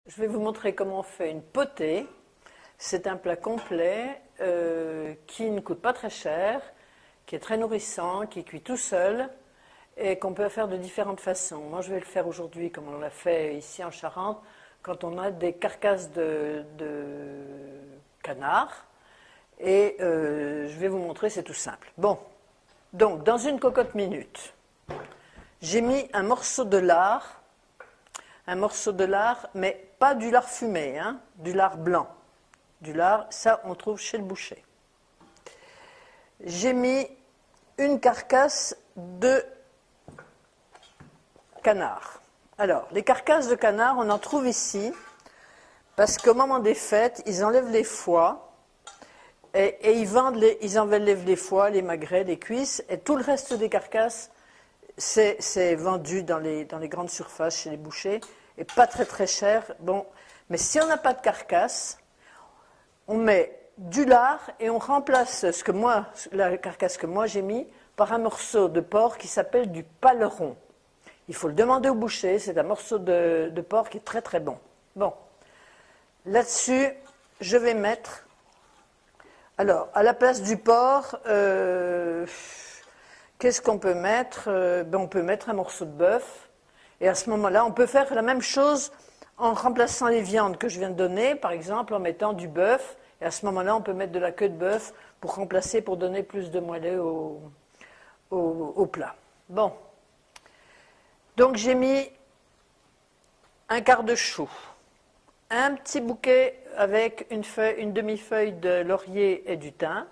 Je vais vous montrer comment on fait une potée. C'est un plat complet qui ne coûte pas très cher, qui est très nourrissant, qui cuit tout seul et qu'on peut faire de différentes façons. Moi, je vais le faire aujourd'hui comme on l'a fait ici en Charente, quand on a des carcasses de canard. Et je vais vous montrer, c'est tout simple. Bon, donc dans une cocotte minute, j'ai mis un morceau de lard, mais pas du lard fumé, hein, du lard blanc. Du lard, ça on trouve chez le boucher. J'ai mis une carcasse de canard. Alors, les carcasses de canard, on en trouve ici, parce qu'au moment des fêtes, ils enlèvent les foies, et ils enlèvent les foies, les magrets, les cuisses, et tout le reste des carcasses, c'est vendu dans les grandes surfaces chez les bouchers, et pas très très cher. Bon, mais si on n'a pas de carcasse, on met du lard et on remplace la carcasse que moi j'ai mis par un morceau de porc qui s'appelle du paleron. Il faut le demander au boucher, c'est un morceau de porc qui est très très bon. Bon, là-dessus, je vais mettre, alors, à la place du porc, qu'est-ce qu'on peut mettre? On peut mettre un morceau de bœuf, et à ce moment-là, on peut faire la même chose en remplaçant les viandes que je viens de donner, par exemple en mettant du bœuf, et à ce moment-là, on peut mettre de la queue de bœuf pour remplacer, pour donner plus de moelleux au plat. Bon. Donc j'ai mis un quart de chou, un petit bouquet avec une demi-feuille de laurier et du thym,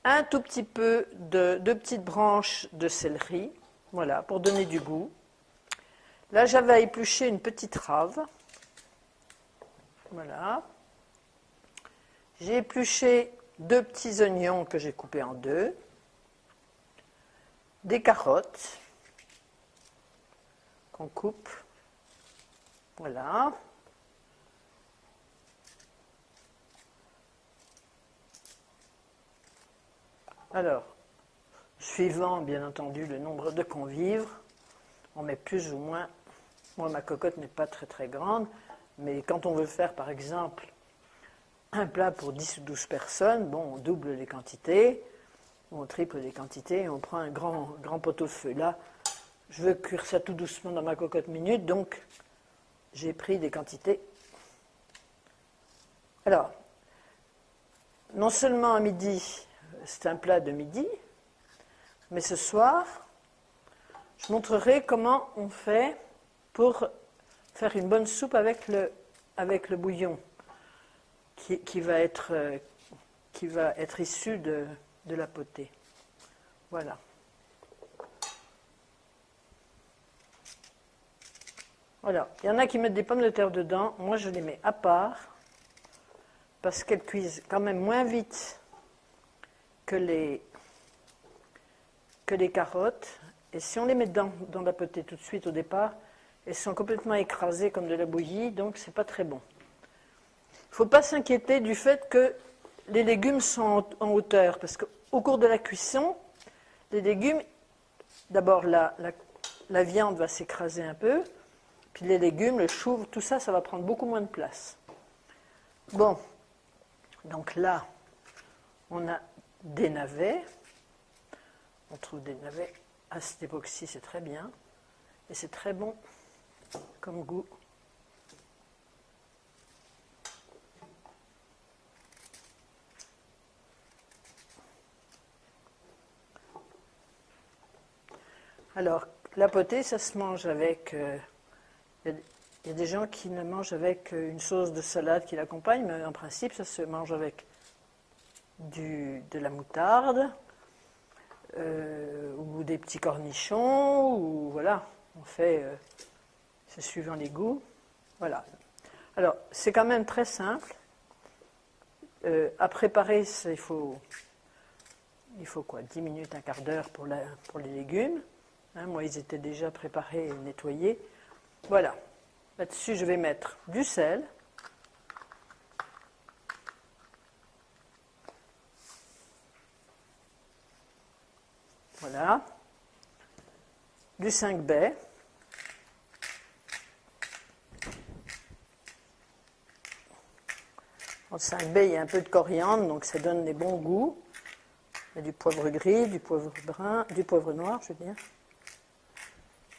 un tout petit peu de 2 petites branches de céleri, voilà, pour donner du goût. Là, j'avais épluché une petite rave, voilà. J'ai épluché 2 petits oignons que j'ai coupés en 2, des carottes qu'on coupe, voilà. Alors, suivant bien entendu le nombre de convives, on met plus ou moins. Moi, ma cocotte n'est pas très très grande, mais quand on veut faire par exemple un plat pour 10 ou 12 personnes, bon, on double les quantités, on triple les quantités et on prend un grand pot-au feu. Là, je veux cuire ça tout doucement dans ma cocotte minute, donc j'ai pris des quantités. Alors, non seulement à midi, c'est un plat de midi, mais ce soir, je montrerai comment on fait pour faire une bonne soupe avec le bouillon qui va être issu de la potée. Voilà. Voilà. Il y en a qui mettent des pommes de terre dedans. Moi, je les mets à part parce qu'elles cuisent quand même moins vite que les carottes. Et si on les met dans la potée tout de suite au départ, elles sont complètement écrasées comme de la bouillie, donc c'est pas très bon. Il ne faut pas s'inquiéter du fait que les légumes sont en hauteur, parce qu'au cours de la cuisson, les légumes, d'abord la viande va s'écraser un peu, puis les légumes, le chou, tout ça, ça va prendre beaucoup moins de place. Bon, donc là, on a des navets. On trouve des navets à cette époque-ci, c'est très bien. Et c'est très bon comme goût. Alors, la potée, ça se mange avec... Il y a des gens qui le mangent avec une sauce de salade qui l'accompagne, mais en principe, ça se mange avec de la moutarde, ou des petits cornichons, ou voilà, on fait, c'est suivant les goûts. Voilà. Alors, c'est quand même très simple. À préparer, il faut quoi, 10 minutes, un quart d'heure pour les légumes. Hein, moi, ils étaient déjà préparés et nettoyés. Voilà. Là-dessus, je vais mettre du sel. Voilà. Du 5 baies. Dans le 5B, il y a un peu de coriandre, donc ça donne des bons goûts. Il y a du poivre gris, du poivre brun, du poivre noir, je veux dire.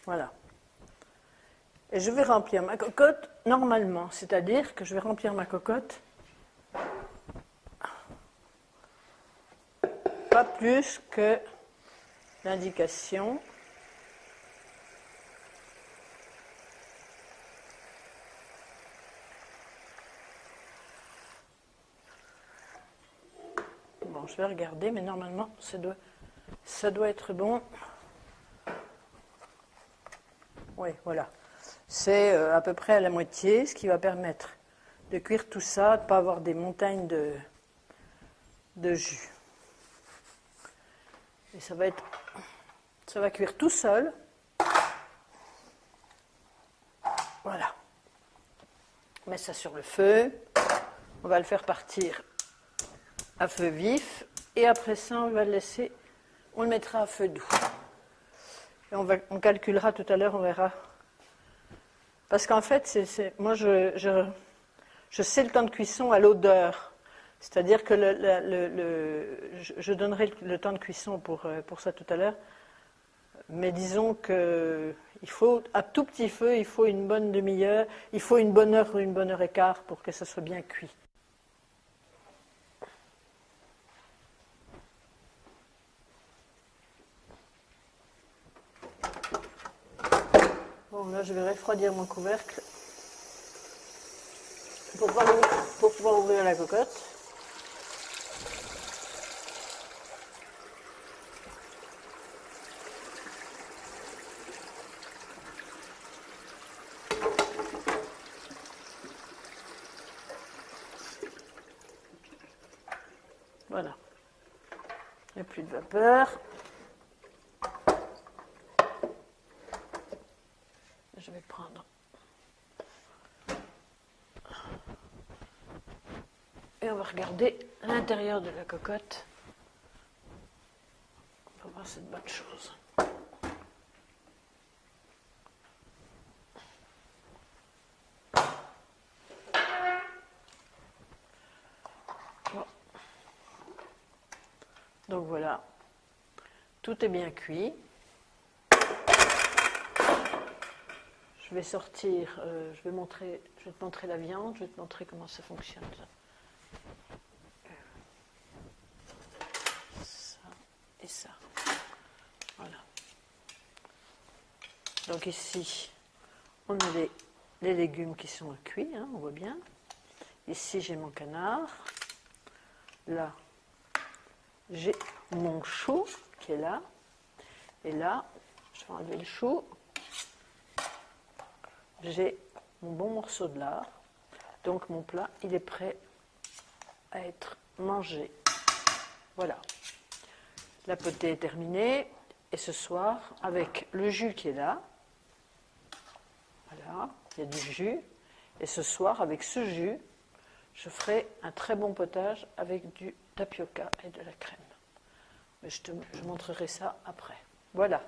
Voilà. Et je vais remplir ma cocotte normalement, c'est-à-dire que je vais remplir ma cocotte pas plus que l'indication. Bon, je vais regarder, mais normalement, ça doit être bon. Oui, voilà. C'est à peu près à la moitié, ce qui va permettre de cuire tout ça, de ne pas avoir des montagnes de jus. Et ça va cuire tout seul. Voilà. On met ça sur le feu. On va le faire partir à feu vif. Et après ça, on va le laisser, on le mettra à feu doux. Et on calculera tout à l'heure, on verra. Parce qu'en fait, moi, je sais le temps de cuisson à l'odeur. C'est-à-dire que je donnerai le temps de cuisson pour ça tout à l'heure. Mais disons qu'il faut, à tout petit feu, il faut une bonne demi-heure, il faut une bonne heure et quart pour que ça soit bien cuit. Bon, là, je vais refroidir mon couvercle pour pouvoir ouvrir la cocotte. Voilà. Il n'y a plus de vapeur. Je vais prendre. Et on va regarder l'intérieur de la cocotte. On va voir cette bonne chose. Bon. Donc voilà, tout est bien cuit. Je vais sortir, je vais te montrer la viande, je vais te montrer comment ça fonctionne. Ça et ça. Voilà. Donc ici, on a les légumes qui sont cuits, hein, on voit bien. Ici, j'ai mon canard. Là, j'ai mon chou qui est là. Et là, je vais enlever le chou. J'ai mon bon morceau de lard. Donc mon plat, il est prêt à être mangé. Voilà. La potée est terminée. Et ce soir, avec le jus qui est là, voilà, il y a du jus. Et ce soir, avec ce jus, je ferai un très bon potage avec du tapioca et de la crème. Mais je montrerai ça après. Voilà.